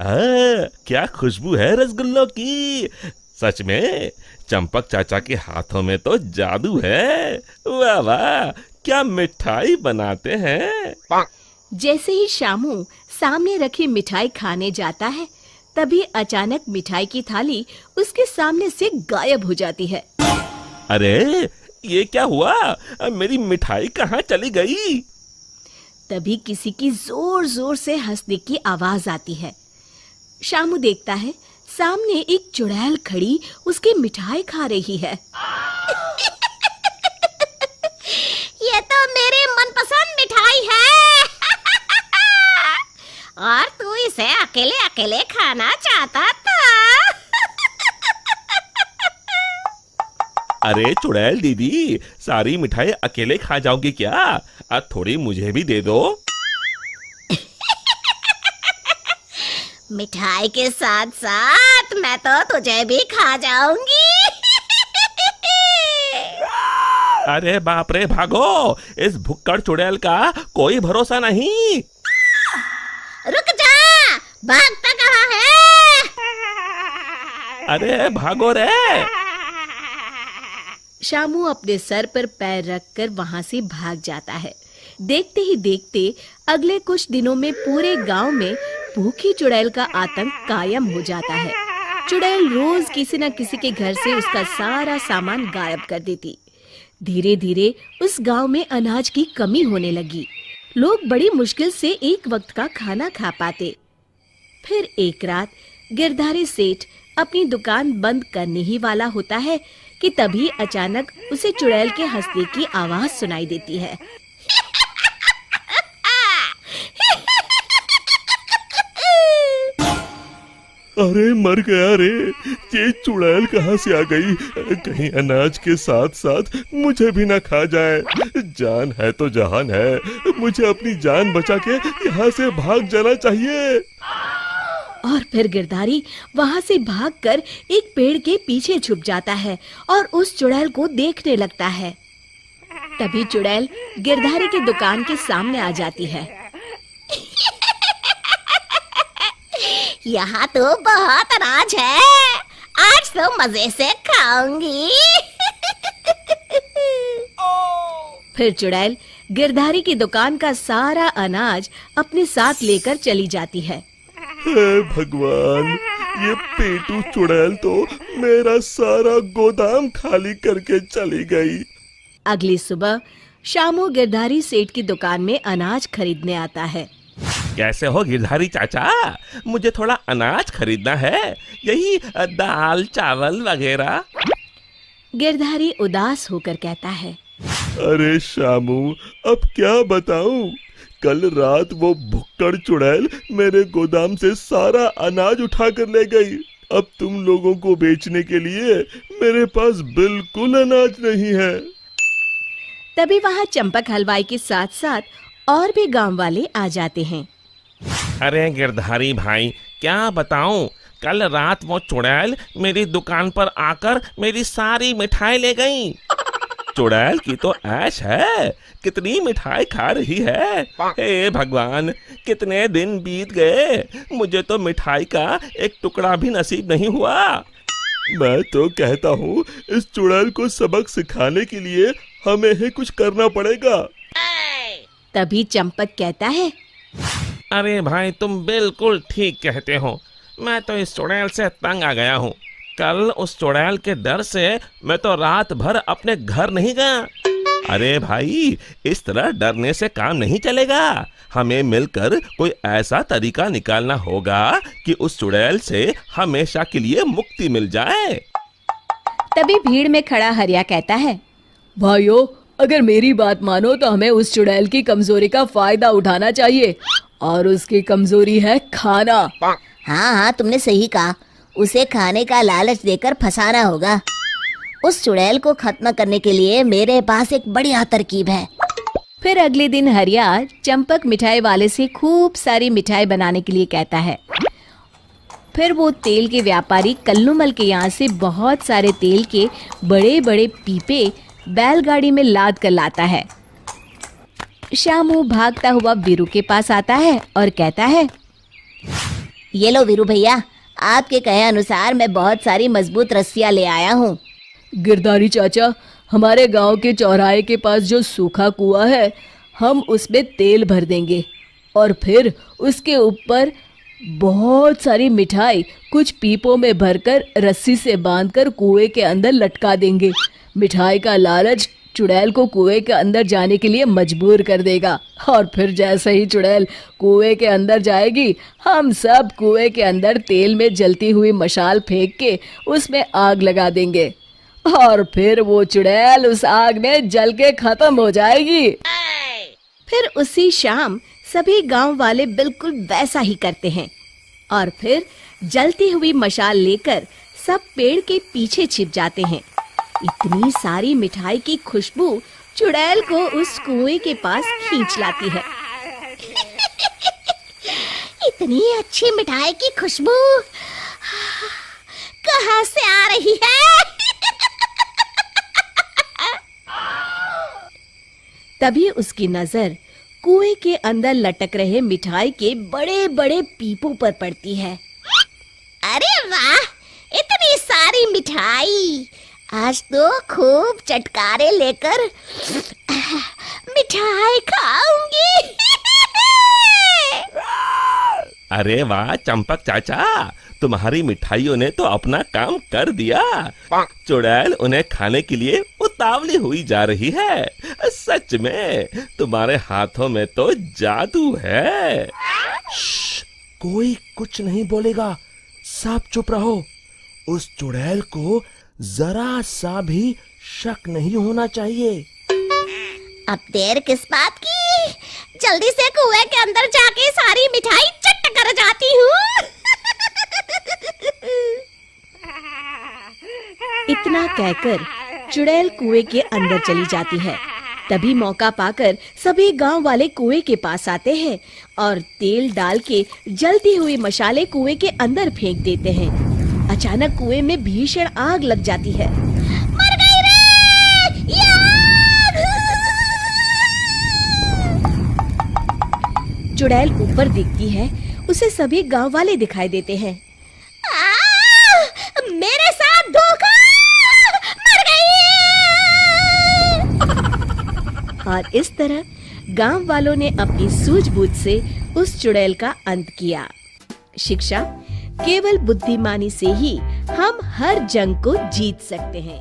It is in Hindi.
क्या खुशबू है रसगुल्लों की। सच में चंपक चाचा के हाथों में तो जादू है। वाह वाह, क्या मिठाई बनाते हैं। जैसे ही शामू सामने रखी मिठाई खाने जाता है, तभी अचानक मिठाई की थाली उसके सामने से गायब हो जाती है। अरे ये क्या हुआ, मेरी मिठाई कहाँ चली गई। तभी किसी की जोर जोर से हंसने की आवाज आती है। शामू देखता है सामने एक चुड़ैल खड़ी उसकी मिठाई खा रही है। ये तो मेरी मनपसंद मिठाई है। और तू इसे अकेले अकेले खाना चाहता था। अरे चुड़ैल दीदी, सारी मिठाई अकेले खा जाओगी क्या? अब थोड़ी मुझे भी दे दो। मिठाई के साथ साथ मैं तो तुझे भी खा जाऊंगी। अरे बाप रे, भागो, इस भुक्कड़ चुड़ैल का कोई भरोसा नहीं। रुक जा, भागता कहाँ है? अरे भागो रे। शामू अपने सर पर पैर रखकर वहां से भाग जाता है। देखते ही देखते अगले कुछ दिनों में पूरे गांव में भूखी चुड़ैल का आतंक कायम हो जाता है। चुड़ैल रोज किसी न किसी के घर से उसका सारा सामान गायब कर देती। धीरे धीरे उस गांव में अनाज की कमी होने लगी। लोग बड़ी मुश्किल से एक वक्त का खाना खा पाते। फिर एक रात गिरधारी सेठ अपनी दुकान बंद करने ही वाला होता है कि तभी अचानक उसे चुड़ैल के हंसने की आवाज सुनाई देती है। अरे मर गया रे, ये चुड़ैल कहाँ से आ गई? कहीं अनाज के साथ साथ मुझे भी ना खा जाए। जान है तो जहान है, मुझे अपनी जान बचा के यहाँ से भाग जाना चाहिए। और फिर गिरधारी वहां से भागकर एक पेड़ के पीछे छुप जाता है और उस चुड़ैल को देखने लगता है। तभी चुड़ैल गिरधारी की दुकान के सामने आ जाती है। यहाँ तो बहुत अनाज है, आज तो मजे से खाऊंगी। फिर चुड़ैल गिरधारी की दुकान का सारा अनाज अपने साथ लेकर चली जाती है। हे भगवान, ये पेटू चुड़ैल तो मेरा सारा गोदाम खाली करके चली गई। अगली सुबह शामू गिरधारी सेठ की दुकान में अनाज खरीदने आता है। कैसे हो गिरधारी चाचा, मुझे थोड़ा अनाज खरीदना है, यही दाल चावल वगैरह। गिरधारी उदास होकर कहता है, अरे शामू, अब क्या बताऊं, कल रात वो भुक्कड़ चुड़ैल मेरे गोदाम से सारा अनाज उठा कर ले गई। अब तुम लोगों को बेचने के लिए मेरे पास बिल्कुल अनाज नहीं है। तभी वहाँ चंपक हलवाई के साथ साथ और भी गांव वाले आ जाते हैं। अरे गिरधारी भाई, क्या बताऊं, कल रात वो चुड़ैल मेरी दुकान पर आकर मेरी सारी मिठाई ले गई। चुड़ैल की तो ऐश है, कितनी मिठाई खा रही है। हे भगवान, कितने दिन बीत गए, मुझे तो मिठाई का एक टुकड़ा भी नसीब नहीं हुआ। मैं तो कहता हूँ इस चुड़ैल को सबक सिखाने के लिए हमें ही कुछ करना पड़ेगा। तभी चंपक कहता है, अरे भाई, तुम बिल्कुल ठीक कहते हो, मैं तो इस चुड़ैल से तंग आ गया हूँ। कल उस चुड़ैल के डर से मैं तो रात भर अपने घर नहीं गया। अरे भाई, इस तरह डरने से काम नहीं चलेगा, हमें मिलकर कोई ऐसा तरीका निकालना होगा कि उस चुड़ैल से हमेशा के लिए मुक्ति मिल जाए। तभी भीड़ में खड़ा हरिया कहता है, भाइयों, अगर मेरी बात मानो तो हमें उस चुड़ैल की कमजोरी का फायदा उठाना चाहिए, और उसकी कमजोरी है खाना। हाँ हाँ, तुमने सही कहा, उसे खाने का लालच देकर फंसाना होगा। उस चुड़ैल को खत्म करने के लिए मेरे पास एक बढ़िया तरकीब है। फिर अगले दिन हरिया चंपक मिठाई वाले से खूब सारी मिठाई बनाने के लिए कहता है। फिर वो तेल के व्यापारी कल्लूमल के यहाँ से बहुत सारे तेल के बड़े बड़े पीपे बैलगाड़ी में लाद कर लाता है। शामू भागता हुआ वीरू के पास आता है और कहता है, ये लो वीरू भैया, आपके कहे अनुसार मैं बहुत सारी मजबूत रस्सियां ले आया हूँ। गिरधारी चाचा, हमारे गांव के चौराहे के पास जो सूखा कुआं है, हम उसमें तेल भर देंगे और फिर उसके ऊपर बहुत सारी मिठाई कुछ पीपों में भरकर रस्सी से बांधकर कुएं के अंदर लटका देंगे। मिठाई का लालच चुड़ैल को कुएं के अंदर जाने के लिए मजबूर कर देगा और फिर जैसे ही चुड़ैल कुएं के अंदर जाएगी, हम सब कुएं के अंदर तेल में जलती हुई मशाल फेंक के उसमें आग लगा देंगे और फिर वो चुड़ैल उस आग में जल के खत्म हो जाएगी। फिर उसी शाम सभी गांव वाले बिल्कुल वैसा ही करते हैं और फिर जलती हुई मशाल लेकर सब पेड़ के पीछे छिप जाते हैं। इतनी सारी मिठाई की खुशबू चुड़ैल को उस कुएं के पास खींच लाती है। इतनी अच्छी मिठाई की खुशबू कहाँ से आ रही है? तभी उसकी नजर कुएं के अंदर लटक रहे मिठाई के बड़े बड़े पीपों पर पड़ती है। अरे वाह, इतनी सारी मिठाई! आज तो खूब चटकारे लेकर मिठाई खाऊंगी। अरे वाह चंपक चाचा, तुम्हारी मिठाइयों ने तो अपना काम कर दिया। चुड़ैल उन्हें खाने के लिए उतावली हुई जा रही है। सच में तुम्हारे हाथों में तो जादू है। कोई कुछ नहीं बोलेगा, सब चुप रहो। उस चुड़ैल को जरा सा भी शक नहीं होना चाहिए। अब देर किस बात की? जल्दी से कुएं के अंदर जाके सारी मिठाई चट कर जाती हूँ। इतना कहकर चुड़ैल कुएं के अंदर चली जाती है। तभी मौका पाकर सभी गांव वाले कुएं के पास आते हैं और तेल डाल के जलती हुई मशाले कुएं के अंदर फेंक देते हैं। अचानक कुएं में भीषण आग लग जाती है। मर गई रे! ये आग! चुड़ैल ऊपर दिखती है, उसे सभी गांव वाले दिखाई देते हैं। मेरे साथ धोखा! मर गई! और इस तरह गांव वालों ने अपनी सूझबूझ से उस चुड़ैल का अंत किया। शिक्षा, केवल बुद्धिमानी से ही हम हर जंग को जीत सकते हैं।